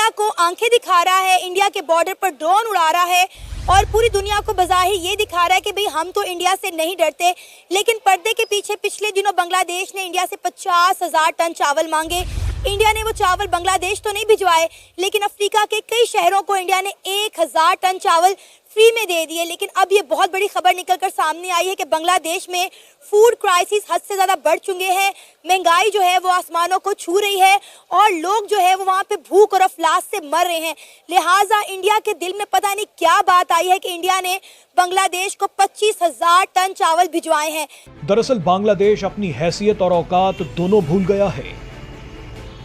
India को आंखें दिखा रहा है, इंडिया के बॉर्डर पर ड्रोन उड़ा रहा है और पूरी दुनिया को बज़ाहिर ये दिखा रहा है कि भाई हम तो इंडिया से नहीं डरते। लेकिन पर्दे के पीछे पिछले दिनों बांग्लादेश ने इंडिया से 50,000 टन चावल मांगे। इंडिया ने वो चावल बांग्लादेश तो नहीं भिजवाए, लेकिन अफ्रीका के कई शहरों को इंडिया ने 1,000 टन चावल फ्री में दे दिए। लेकिन अब ये बहुत बड़ी खबर निकलकर सामने आई है कि बांग्लादेश में फूड क्राइसिस हद से ज़्यादा बढ़ चुके हैं। महंगाई जो है वो आसमानों को छू रही है और लोग जो है वो वहाँ पे भूख और अफलास से मर रहे हैं। लिहाजा इंडिया के दिल में पता नहीं क्या बात आई है कि इंडिया ने बांग्लादेश को 25,000 टन चावल भिजवाए हैं। दरअसल बांग्लादेश अपनी हैसियत और औकात दोनों भूल गया है।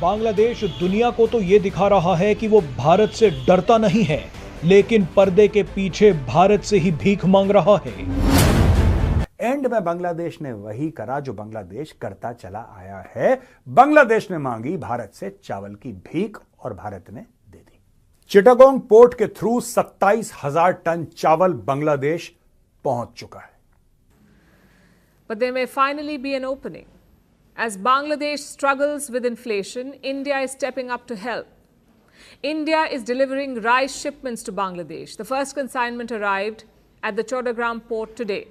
बांग्लादेश दुनिया को तो ये दिखा रहा है कि वो भारत से डरता नहीं है, लेकिन पर्दे के पीछे भारत से ही भीख मांग रहा है। एंड में बांग्लादेश ने वही करा जो बांग्लादेश करता चला आया है। बांग्लादेश ने मांगी भारत से चावल की भीख और भारत ने दे दी। चिटागोंग पोर्ट के थ्रू 27,000 टन चावल बांग्लादेश पहुंच चुका है। But there may finally be an opening. As Bangladesh struggles with inflation, India is stepping up to help. India is delivering rice shipments to Bangladesh. The first consignment arrived at the Chodagram port today.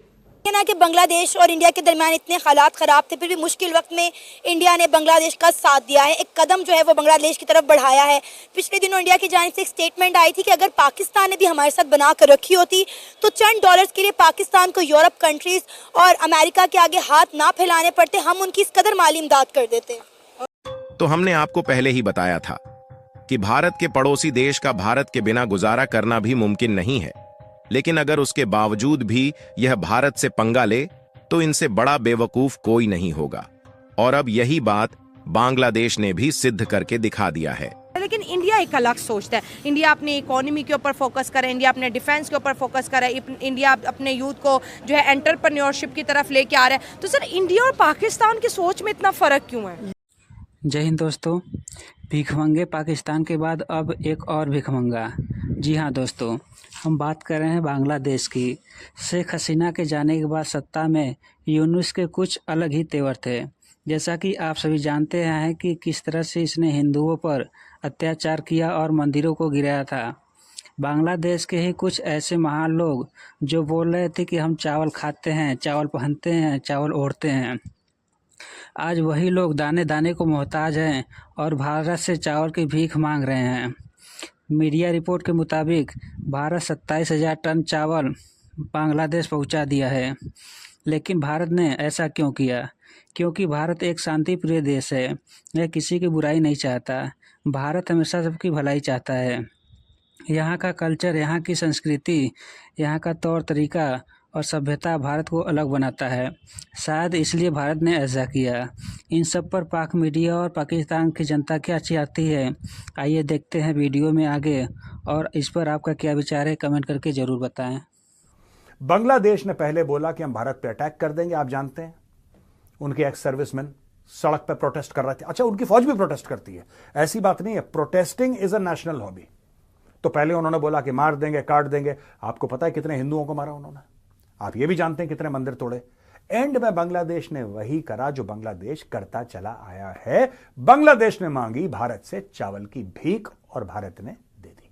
ना कि बांग्लादेश और India के दरमियान इतने हालात ख़राब थे, फिर भी मुश्किल वक्त में इंडिया ने बांग्लादेश का साथ दिया है। एक कदम जो है वो बांग्लादेश की तरफ बढ़ाया है। पिछले दिनों इंडिया की जानिब से एक स्टेटमेंट आई थी कि अगर पाकिस्तान ने भी हमारे साथ बना कर रखी होती तो चंद डॉलर्स के लिए पाकिस्तान को यूरोप कंट्रीज और अमेरिका के आगे हाथ ना फैलाने पड़ते, हम उनकी इस कदर माली इमदाद कर देते। तो हमने आपको पहले ही बताया था कि भारत के पड़ोसी देश का भारत के बिना गुजारा करना भी मुमकिन नहीं है, लेकिन अगर उसके बावजूद भी यह भारत से पंगा ले तो इनसे बड़ा बेवकूफ कोई नहीं होगा। और अब यही बात बांग्लादेश ने भी सिद्ध करके दिखा दिया है। लेकिन इंडिया एक अलग सोचता है। इंडिया अपनी इकोनॉमी के ऊपर फोकस करे, इंडिया अपने डिफेंस के ऊपर फोकस करे, इंडिया अपने यूथ को जो है एंटरप्रेन्योरशिप की तरफ लेके आ रहा है। तो सर इंडिया और पाकिस्तान की सोच में इतना फ़र्क क्यों है? जय हिंद दोस्तों। भिखमंगे पाकिस्तान के बाद अब एक और भिखमंगा। जी हाँ दोस्तों, हम बात कर रहे हैं बांग्लादेश की। शेख हसीना के जाने के बाद सत्ता में यूनुस के कुछ अलग ही तेवर थे। जैसा कि आप सभी जानते हैं कि किस तरह से इसने हिंदुओं पर अत्याचार किया और मंदिरों को गिराया था। बांग्लादेश के ही कुछ ऐसे महान लोग जो बोल रहे थे कि हम चावल खाते हैं, चावल पहनते हैं, चावल ओढ़ते हैं, आज वही लोग दाने दाने को मोहताज हैं और भारत से चावल की भीख मांग रहे हैं। मीडिया रिपोर्ट के मुताबिक भारत 27,000 टन चावल बांग्लादेश पहुंचा दिया है। लेकिन भारत ने ऐसा क्यों किया? क्योंकि भारत एक शांति प्रिय देश है, यह किसी की बुराई नहीं चाहता। भारत हमेशा सबकी भलाई चाहता है। यहाँ का कल्चर, यहाँ की संस्कृति, यहाँ का तौर तरीका और सभ्यता भारत को अलग बनाता है। शायद इसलिए भारत ने ऐसा किया। इन सब पर पाक मीडिया और पाकिस्तान की जनता क्या चाहती है, आइए देखते हैं वीडियो में आगे, और इस पर आपका क्या विचार है कमेंट करके ज़रूर बताएं। बांग्लादेश ने पहले बोला कि हम भारत पे अटैक कर देंगे। आप जानते हैं उनके एक्स सर्विसमैन सड़क पे प्रोटेस्ट कर रहे थे। अच्छा, उनकी फौज भी प्रोटेस्ट करती है, ऐसी बात नहीं है। Protesting is a national hobby. तो पहले उन्होंने बोला कि मार देंगे, काट देंगे। आपको पता है कितने हिंदुओं को मारा उन्होंने? आप ये भी जानते हैं कितने मंदिर तोड़े? एंड में बांग्लादेश ने वही करा जो बांग्लादेश करता चला आया है। बांग्लादेश ने मांगी भारत से चावल की भीख और भारत ने दे दी।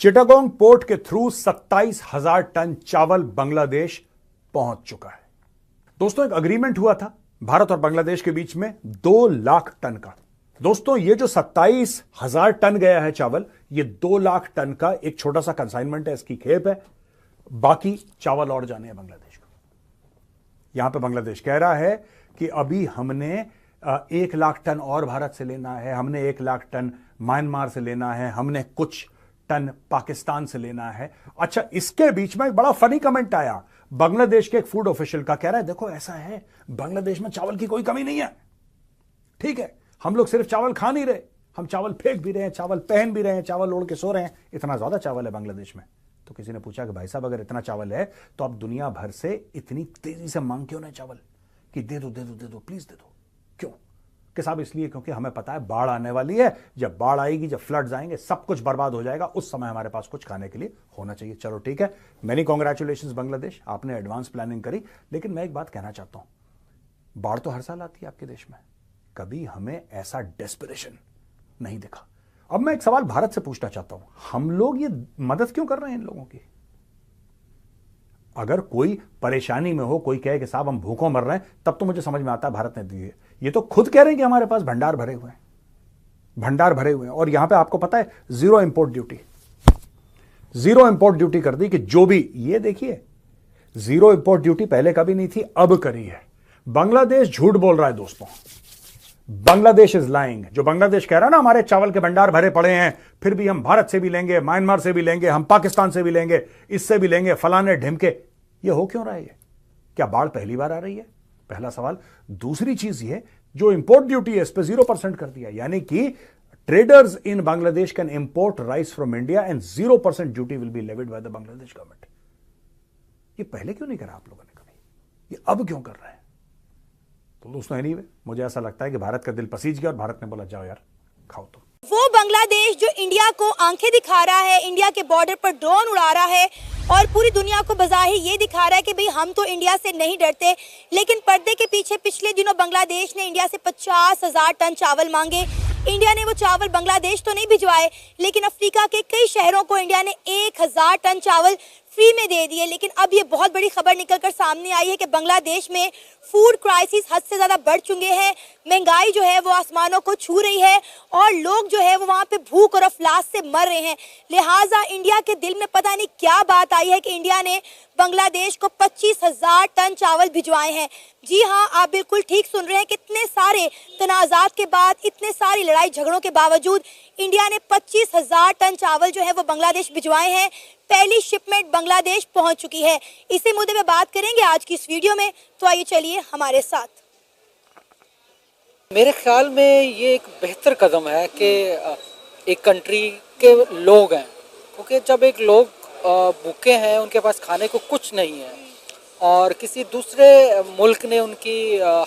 चिटागोंग पोर्ट के थ्रू 27,000 टन चावल बांग्लादेश पहुंच चुका है। दोस्तों, एक अग्रीमेंट हुआ था भारत और बांग्लादेश के बीच में 2 लाख टन का। दोस्तों, ये जो 27,000 टन गया है चावल, ये 2 लाख टन का एक छोटा सा कंसाइनमेंट है, इसकी खेप है। बाकी चावल और जाने हैं बांग्लादेश को। यहां पे बांग्लादेश कह रहा है कि अभी हमने 1 लाख टन और भारत से लेना है, हमने 1 लाख टन म्यांमार से लेना है, हमने कुछ टन पाकिस्तान से लेना है। अच्छा, इसके बीच में एक बड़ा फनी कमेंट आया बांग्लादेश के एक फूड ऑफिशियल का। कह रहा है देखो ऐसा है, बांग्लादेश में चावल की कोई कमी नहीं है, ठीक है, हम लोग सिर्फ चावल खा नहीं रहे, हम चावल फेंक भी रहे हैं, चावल पहन भी रहे हैं, चावल ओढ़ के सो रहे हैं। इतना ज्यादा चावल है बांग्लादेश में। तो किसी ने पूछा कि भाई साहब, अगर इतना चावल है तो आप दुनिया भर से इतनी तेजी से मांग क्यों नहीं चावल कि दे दो दे दो दे दो, प्लीज दे दो? क्यों? कि साहब इसलिए क्योंकि हमें पता है बाढ़ आने वाली है। जब बाढ़ आएगी, जब फ्लड्स आएंगे, सब कुछ बर्बाद हो जाएगा। उस समय हमारे पास कुछ खाने के लिए होना चाहिए। चलो ठीक है, मेनी कांग्रेचुलेशंस बांग्लादेश, आपने एडवांस प्लानिंग करी। लेकिन मैं एक बात कहना चाहता हूं, बाढ़ तो हर साल आती है आपके देश में, कभी हमें ऐसा डेस्परेशन नहीं दिखा। अब मैं एक सवाल भारत से पूछना चाहता हूं, हम लोग ये मदद क्यों कर रहे हैं इन लोगों की? अगर कोई परेशानी में हो, कोई कहे कि साहब हम भूखों मर रहे हैं, तब तो मुझे समझ में आता है भारत ने दी है। ये तो खुद कह रहे हैं कि हमारे पास भंडार भरे हुए हैं, भंडार भरे हुए हैं। और यहां पे आपको पता है zero import duty, zero import duty कर दी कि जो भी, ये देखिए जीरो इंपोर्ट ड्यूटी पहले कभी नहीं थी, अब करी है। बांग्लादेश झूठ बोल रहा है दोस्तों, बांग्लादेश इज लाइंग। जो बांग्लादेश कह रहा है ना हमारे चावल के भंडार भरे पड़े हैं, फिर भी हम भारत से भी लेंगे, म्यांमार से भी लेंगे, हम पाकिस्तान से भी लेंगे, इससे भी लेंगे, फलाने ढिमके, ये हो क्यों रहा है? ये क्या बाढ़ पहली बार आ रही है? पहला सवाल। दूसरी चीज ये, जो इंपोर्ट ड्यूटी है इस पर 0% कर दिया, यानी कि traders in Bangladesh can import rice from India and 0% duty will be levied by the Bangladesh government. ये पहले क्यों नहीं करा आप लोगों ने कभी? ये अब क्यों कर रहे हैं? तो दोस्तों एनीवे, मुझे ऐसा लगता है कि भारत का दिल पसीज गया और भारत ने बोला जाओ यार खाओ। तो वो बांग्लादेश जो इंडिया को आंखें दिखा रहा है, इंडिया के बॉर्डर पर ड्रोन उड़ा रहा है और पूरी दुनिया को बज़ाहिर ये दिखा रहा है कि भाई हम तो इंडिया से नहीं डरते, लेकिन पर्दे के पीछे पिछले दिनों बांग्लादेश ने इंडिया से 50,000 टन चावल मांगे। इंडिया ने वो चावल बांग्लादेश तो नहीं भिजवाए, लेकिन अफ्रीका के कई शहरों को इंडिया ने 1,000 टन चावल फ्री में दे दिए। लेकिन अब ये बहुत बड़ी खबर निकलकर सामने आई है कि बांग्लादेश में फूड क्राइसिस हद से ज़्यादा बढ़ चुके हैं, महंगाई जो है वो आसमानों को छू रही है और लोग जो है वो वहाँ पे भूख और अफलास से मर रहे हैं। लिहाजा इंडिया के दिल में पता नहीं क्या बात आई है कि इंडिया ने बांग्लादेश को 25,000 टन चावल भिजवाए हैं। जी हाँ, आप बिल्कुल ठीक सुन रहे हैं। कितने सारे तनाज़ात के बाद, इतने सारी लड़ाई झगड़ों के बावजूद इंडिया ने 25,000 टन चावल जो है वो बांग्लादेश भिजवाए हैं। पहली शिपमेंट बांग्लादेश पहुंच चुकी है। इसी मुद्दे पे बात करेंगे आज की इस वीडियो में, तो आइए चलिए हमारे साथ। मेरे ख्याल में ये एक बेहतर कदम है कि एक कंट्री के लोग हैं, क्योंकि जब एक लोग भूखे हैं, उनके पास खाने को कुछ नहीं है और किसी दूसरे मुल्क ने उनकी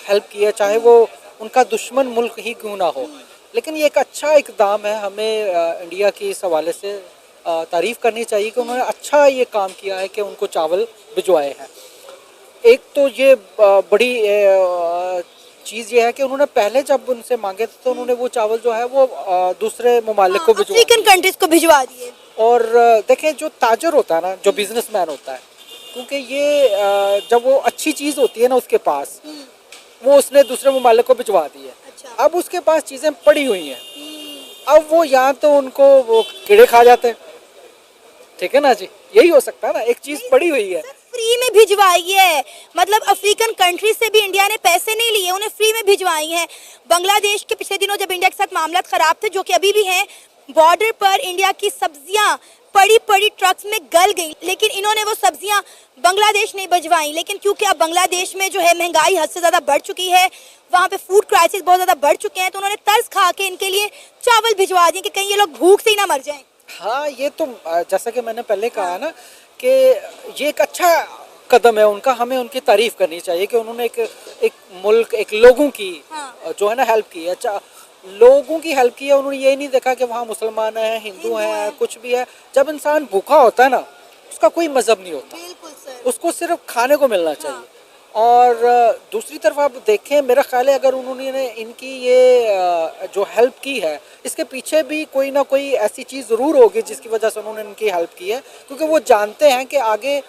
हेल्प की है, चाहे वो उनका दुश्मन मुल्क ही क्यों ना हो, लेकिन ये एक अच्छा इकदाम है। हमें इंडिया की इस हवाले से तारीफ़ करनी चाहिए कि उन्होंने अच्छा ये काम किया है कि उनको चावल भिजवाए हैं। एक तो ये बड़ी चीज़ ये है कि उन्होंने पहले जब उनसे मांगे थे तो उन्होंने वो चावल जो है वो दूसरे ममालिक को भिजवा, अफ्रीकन कंट्रीज को भिजवा दिए। और देखें, जो ताजर होता है ना, जो बिजनेसमैन होता है, क्योंकि ये जब वो अच्छी चीज़ होती है ना उसके पास, वो उसने दूसरे ममालिक को भिजवा दी है। अच्छा। अब उसके पास चीज़ें पड़ी हुई हैं, अब वो यहाँ तो उनको वो कीड़े खा जाते हैं, ठीक है ना जी, यही हो सकता है ना, एक चीज़ पड़ी हुई है। फ्री में भिजवाई है, मतलब अफ्रीकन कंट्री से भी इंडिया ने पैसे नहीं लिए, उन्हें फ्री में भिजवाई हैं। बांग्लादेश के पिछले दिनों जब इंडिया के साथ मामला खराब थे, जो कि अभी भी हैं, बॉर्डर पर इंडिया की सब्जियां पड़ी पड़ी ट्रक्स में गल गई, लेकिन इन्होंने वो सब्जियां बांग्लादेश नहीं भिजवाई। लेकिन क्योंकि अब बांग्लादेश में जो है महंगाई हद से ज़्यादा बढ़ चुकी है, वहाँ पे फूड क्राइसिस बहुत ज़्यादा बढ़ चुके हैं, तो उन्होंने तर्स खा के इनके लिए चावल भिजवा दिए कि कहीं ये लोग भूख से ही ना मर जाएं। हाँ, ये तो जैसा कि मैंने पहले कहा ना कि ये एक अच्छा कदम है उनका, हमें उनकी तारीफ करनी चाहिए कि उन्होंने एक मुल्क, एक लोगों की जो है ना हेल्प की है, लोगों की हेल्प की है। उन्होंने ये नहीं देखा कि वहाँ मुसलमान हैं, हिंदू हैं, कुछ भी है। जब इंसान भूखा होता है ना, उसका कोई मजहब नहीं होता, उसको सिर्फ खाने को मिलना चाहिए। और दूसरी तरफ आप देखें, मेरा ख्याल है अगर उन्होंने इनकी ये जो हेल्प की है, इसके पीछे भी कोई ना कोई ऐसी चीज़ ज़रूर होगी जिसकी वजह से उन्होंने इनकी हेल्प की है, क्योंकि वो जानते हैं कि आगे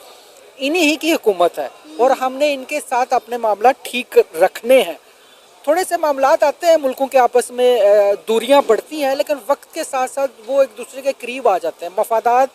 इन्हीं ही की हुकूमत है और हमने इनके साथ अपने मामला ठीक रखने हैं। थोड़े से मामलात आते हैं मुल्कों के आपस में, दूरियां बढ़ती हैं, लेकिन वक्त के साथ साथ वो एक दूसरे के करीब आ जाते हैं। मफादात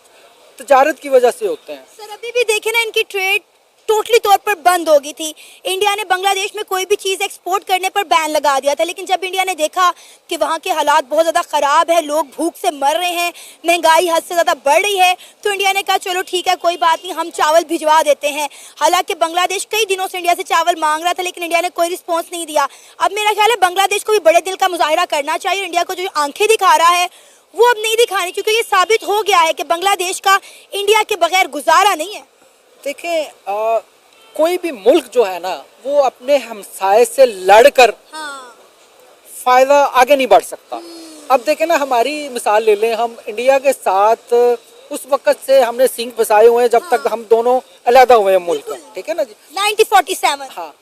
तजारत की वजह से होते हैं। सर अभी भी देखे ना, इनकी ट्रेड टोटली तौर पर बंद हो गई थी। इंडिया ने बांग्लादेश में कोई भी चीज़ एक्सपोर्ट करने पर बैन लगा दिया था, लेकिन जब इंडिया ने देखा कि वहाँ के हालात बहुत ज़्यादा ख़राब है, लोग भूख से मर रहे हैं, महंगाई हद से ज़्यादा बढ़ रही है, तो इंडिया ने कहा चलो ठीक है, कोई बात नहीं, हम चावल भिजवा देते हैं। हालांकि बांग्लादेश कई दिनों से इंडिया से चावल मांग रहा था, लेकिन इंडिया ने कोई रिस्पॉन्स नहीं दिया। अब मेरा ख्याल है बांग्लादेश को भी बड़े दिल का मुजाहरा करना चाहिए। इंडिया को जो आंखें दिखा रहा है वो अब नहीं दिखानी, क्योंकि ये साबित हो गया है कि बांग्लादेश का इंडिया के बगैर गुजारा नहीं है। देखें, कोई भी मुल्क जो है ना, वो अपने हमसाये से लड़कर फायदा आगे नहीं बढ़ सकता। अब देखें ना, हमारी मिसाल ले लें, हम इंडिया के साथ उस वक्त से हमने सिंह फंसाए हुए हैं जब तक हम दोनों अलहदा हुए हैं मुल्क, ठीक है ना जी, 1947। हाँ,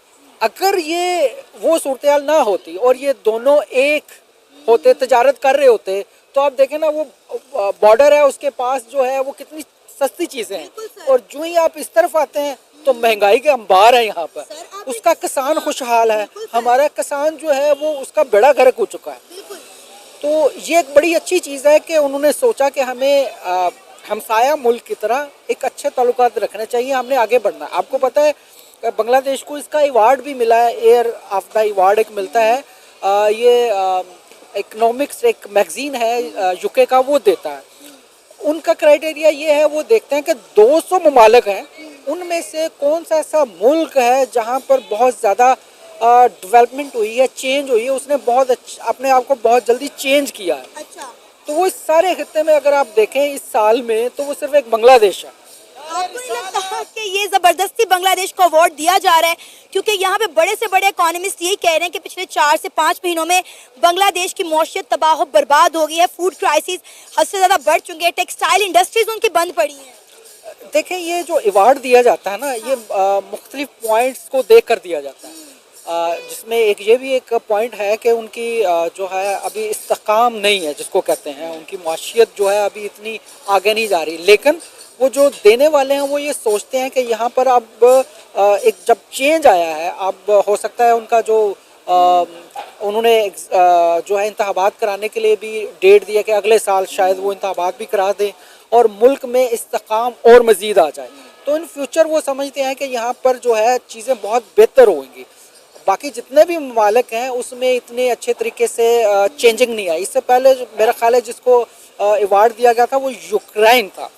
अगर ये वो सूरत हाल ना होती और ये दोनों एक होते, तजारत कर रहे होते, तो आप देखें ना, वो बॉर्डर है उसके पास जो है वो कितनी सस्ती चीजें हैं, और जो ही आप इस तरफ आते हैं तो महंगाई के अंबार है यहाँ पर। उसका किसान खुशहाल है, हमारा किसान जो है वो उसका बेड़ा गर्क हो चुका है। तो ये एक बड़ी अच्छी चीज़ है कि उन्होंने सोचा कि हमें हमसाया मुल्क की तरह एक अच्छे ताल्लुकात रखने चाहिए, हमने आगे बढ़ना है। आपको पता है बांग्लादेश को इसका अवार्ड भी मिला है, एयर ऑफ द अवार्ड एक मिलता है, ये इकोनॉमिक्स एक मैगजीन है यूके का, वो देता है। उनका क्राइटेरिया ये है, वो देखते हैं कि 200 ममालिक हैं, उनमें से कौन सा ऐसा मुल्क है जहाँ पर बहुत ज़्यादा डेवलपमेंट हुई है, चेंज हुई है, उसने बहुत अपने आप को बहुत जल्दी चेंज किया है। अच्छा, तो वो इस सारे खित्ते में अगर आप देखें इस साल में, तो वो सिर्फ एक बांग्लादेश है। आपको नहीं लगता कि ये जबरदस्ती बांग्लादेश को अवार्ड दिया जा रहा है? क्योंकि यहाँ पे बड़े से बड़े इकोनॉमिस्ट यही कह रहे हैं कि पिछले 4 से 5 महीनों में बांग्लादेश की मौशियत तबाह बर्बाद हो गई है, फूड क्राइसिस हद से ज़्यादा बढ़ चुकी है, टेक्सटाइल इंडस्ट्रीज उनकी बंद पड़ी है। देखें, ये जो अवार्ड दिया जाता है ना, ये मुख्तलिफ पॉइंट्स को देख कर दिया जाता है, जिसमें एक ये भी एक पॉइंट है कि उनकी जो है अभी इस्तेकाम नहीं है, जिसको कहते हैं, उनकी माशियत जो है अभी इतनी आगे नहीं जा रही। लेकिन वो जो देने वाले हैं वो ये सोचते हैं कि यहाँ पर अब एक जब चेंज आया है, अब हो सकता है उनका जो उन्होंने जो है इंतखाबात कराने के लिए भी डेट दिया कि अगले साल शायद वो इंतखाबात भी करा दें और मुल्क में इस्तेकाम और मज़ीद आ जाए। तो इन फ्यूचर वो समझते हैं कि यहाँ पर जो है चीज़ें बहुत बेहतर होंगी। बाकी जितने भी ममालिक हैं उसमें इतने अच्छे तरीके से चेंजिंग नहीं आई। इससे पहले मेरा ख्याल है जिसको अवार्ड दिया गया था वो यूक्रेन था,